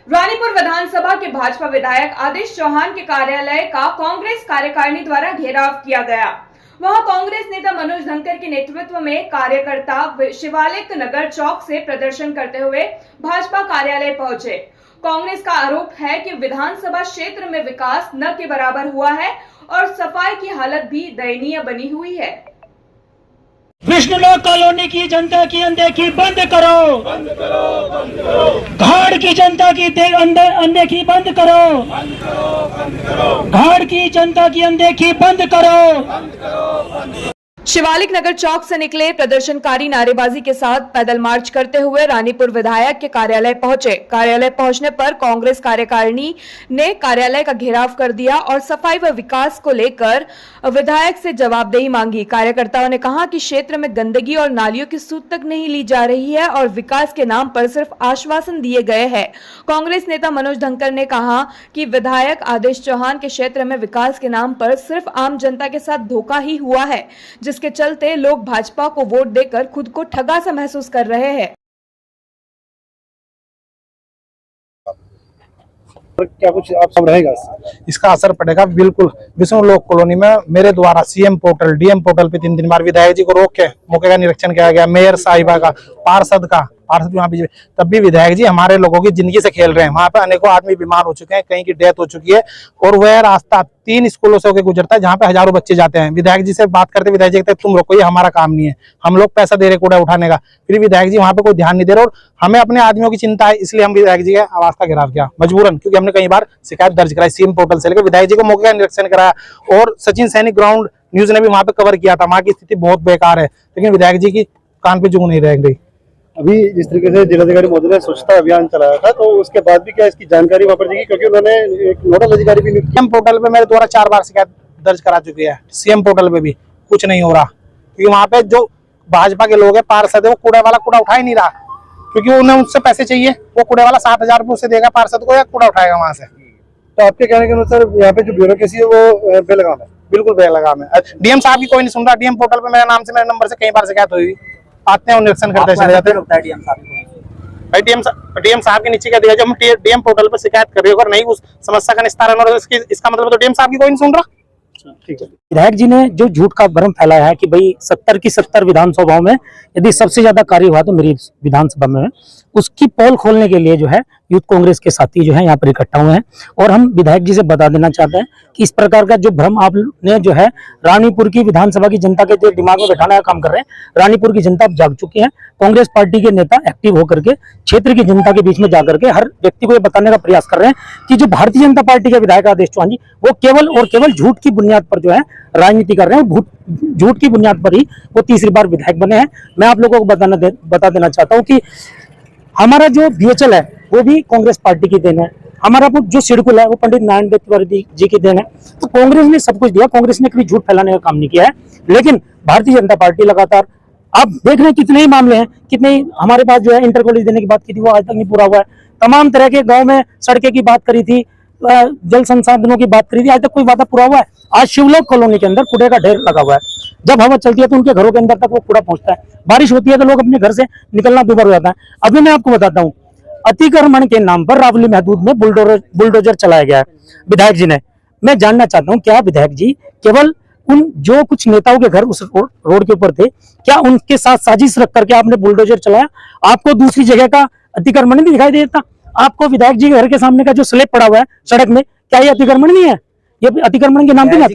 रानीपुर विधानसभा के भाजपा विधायक आदेश चौहान के कार्यालय का कांग्रेस कार्यकारिणी द्वारा घेराव किया गया। वहां कांग्रेस नेता मनोज धनकर के नेतृत्व में कार्यकर्ता शिवालिक नगर चौक से प्रदर्शन करते हुए भाजपा कार्यालय पहुंचे। कांग्रेस का आरोप है कि विधानसभा क्षेत्र में विकास न के बराबर हुआ है और सफाई की हालत भी दयनीय बनी हुई है। विष्णुलोक कॉलोनी की जनता की अनदेखी बंद करो, बंद करो, बंद करो। घाड़ की जनता की अनदेखी बंद करो, बंद करो, बंद करो। घाड़ की जनता की अनदेखी बंद करो, बंद करो, बंद करो। शिवालिक नगर चौक से निकले प्रदर्शनकारी नारेबाजी के साथ पैदल मार्च करते हुए रानीपुर विधायक के कार्यालय पहुंचे। कार्यालय पहुंचने पर कांग्रेस कार्यकारिणी ने कार्यालय का घेराव कर दिया और सफाई व विकास को लेकर विधायक से जवाबदेही मांगी। कार्यकर्ताओं ने कहा कि क्षेत्र में गंदगी और नालियों की सूद तक नहीं ली जा रही है और विकास के नाम पर सिर्फ आश्वासन दिए गए हैं। कांग्रेस नेता मनोज धनकर ने कहा कि विधायक आदेश चौहान के क्षेत्र में विकास के नाम पर सिर्फ आम जनता के साथ धोखा ही हुआ है, जिसके चलते लोग भाजपा को वोट देकर खुद को ठगा सा महसूस कर रहे हैं। क्या कुछ आप सब रहेगा इसका असर पड़ेगा बिल्कुल। विष्णुलोक कॉलोनी में मेरे द्वारा सीएम पोर्टल डीएम पोर्टल पे 3 बार विधायक जी को रोक के मौके का निरीक्षण किया गया, मेयर साहिबा का, पार्षद वहाँ भी, तब भी विधायक जी हमारे लोगों की जिंदगी से खेल रहे हैं। वहाँ पे अनेकों आदमी बीमार हो चुके हैं, कहीं की डेथ हो चुकी है और वह रास्ता 3 स्कूलों से होकर गुजरता है जहाँ पे हजारों बच्चे जाते हैं। विधायक जी से बात करते विधायक जी कहते हैं तुम रोको, ये हमारा काम नहीं है, हम लोग पैसा दे रहे कूड़ा उठाने का। फिर विधायक जी वहाँ पे कोई ध्यान नहीं दे रहे और हमें अपने आदमियों की चिंता है, इसलिए हम विधायक जी के आवास का घेराव किया मजबूरन, क्योंकि हमने कई बार शिकायत दर्ज कराई सीएम पोर्टल से लेकर विधायक जी को मौके का निरीक्षण कराया और सचिन सैनिक ग्राउंड न्यूज ने भी वहाँ पे कवर किया था। वहाँ की स्थिति बहुत बेकार है, लेकिन विधायक जी की कान पे जू नहीं रह गई। अभी जिस तरीके से जिलाधिकारी महोदय ने स्वच्छता अभियान चलाया था, तो उसके बाद भी क्या इसकी जानकारी वहाँ पर देगी, क्योंकि उन्होंने एक नोडल अधिकारी भी सीएम पोर्टल पे मेरे द्वारा 4 बार शिकायत दर्ज करा चुकी है। सीएम पोर्टल पे भी कुछ नहीं हो रहा, क्योंकि वहाँ पे जो भाजपा के लोग हैं, पार्षद है, वो कूड़े वाला कूड़ा उठा ही नहीं रहा, क्योंकि उन्हें उससे पैसे चाहिए। वो कूड़े वाला 7,000 रुपये उसे देगा पार्षद को या कूड़ा उठाएगा वहाँ से। तो आपके कहने के अनुसार यहाँ पे जो ब्यूरोक्रेसी है वो बेलगाम है, बिल्कुल बेलगाम है। डीएम साहब की कोई नहीं सुन रहा। डीएम पोर्टल पे मेरे नाम से, मेरे नंबर से कई बार शिकायत हुई, आते हैं निरीक्षण करते चले जाते हैं। डीएम साहब के नीचे क्या दिया, जब हम डीएम पोर्टल पर शिकायत कर रहे हो, अगर नहीं उस समस्या का निस्तारण हो रहा है, इसका मतलब तो डीएम साहब की कोई नहीं सुन रहा। ठीक है। विधायक जी ने जो झूठ का भ्रम फैलाया है कि भाई 70 की 70 विधानसभाओं में यदि सबसे ज्यादा कार्य हुआ तो मेरी विधानसभा में, उसकी पोल खोलने के लिए जो है यूथ कांग्रेस के साथी जो है यहाँ पर इकट्ठा हुए हैं और हम विधायक जी से बता देना चाहते हैं कि इस प्रकार का जो भ्रम आपने जो है रानीपुर की विधानसभा की जनता के दिमाग में बैठाने का काम कर रहे हैं। रानीपुर की जनता अब जाग चुकी है। कांग्रेस पार्टी के नेता एक्टिव होकर के क्षेत्र की जनता के बीच में जाकर के हर व्यक्ति को ये बताने का प्रयास कर रहे हैं कि जो भारतीय जनता पार्टी के विधायक आदेश चौहान जी, वो केवल और केवल झूठ की बुनियाद पर जो है राजनीति कर रहे हैं। झूठ की बुनियाद पर ही वो तीसरी बार विधायक बने हैं। मैं आप लोगों को बता देना चाहता हूँ कि हमारा जो बीएचएल है वो भी कांग्रेस पार्टी की देन है। हमारा जो सिडकुल है वो पंडित नारायण तिवारी जी की देन है। तो कांग्रेस ने सब कुछ दिया, कांग्रेस ने कभी झूठ फैलाने का काम नहीं किया है। लेकिन भारतीय जनता पार्टी लगातार, आप देख रहे हैं कितने ही मामले हैं, कितने ही हमारे पास जो है इंटर कॉलेज देने की बात की थी वो आज तक नहीं पूरा हुआ है। तमाम तरह के गाँव में सड़कें की बात करी थी, जल संसाधनों की बात करी थी, आज तक कोई वादा पूरा हुआ है। आज शिवलोक कॉलोनी के अंदर कूड़े का ढेर लगा हुआ है। जब हवा चलती है तो उनके घरों के अंदर तक वो कूड़ा पहुंचता है। बारिश होती है तो लोग अपने घर से निकलना दूभर हो जाता है। अभी मैं आपको बताता हूँ, अतिक्रमण के नाम पर रावली महदूद में बुलडोजर चलाया गया है विधायक जी ने। मैं जानना चाहता हूँ क्या विधायक जी केवल उन जो कुछ नेताओं के घर उस रोड के ऊपर थे, क्या उनके साथ साजिश रख करके आपने बुलडोजर चलाया? आपको दूसरी जगह का अतिक्रमण नहीं दिखाई देता? आपको विधायक जी के घर के सामने का जो स्लैब पड़ा हुआ है सड़क में, क्या ये अतिक्रमण नहीं है? ये अतिक्रमण के नाम पे ना।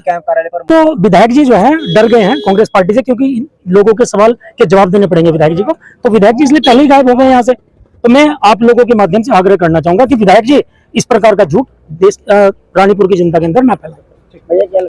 तो विधायक जी जो है डर गए हैं कांग्रेस पार्टी से, क्योंकि लोगों के सवाल के जवाब देने पड़ेंगे विधायक जी को। तो विधायक जी इसलिए पहले ही गायब हो गए यहाँ से। तो मैं आप लोगों के माध्यम से आग्रह करना चाहूंगा कि विधायक जी इस प्रकार का झूठ रानीपुर की जनता के अंदर ना फैलाएं।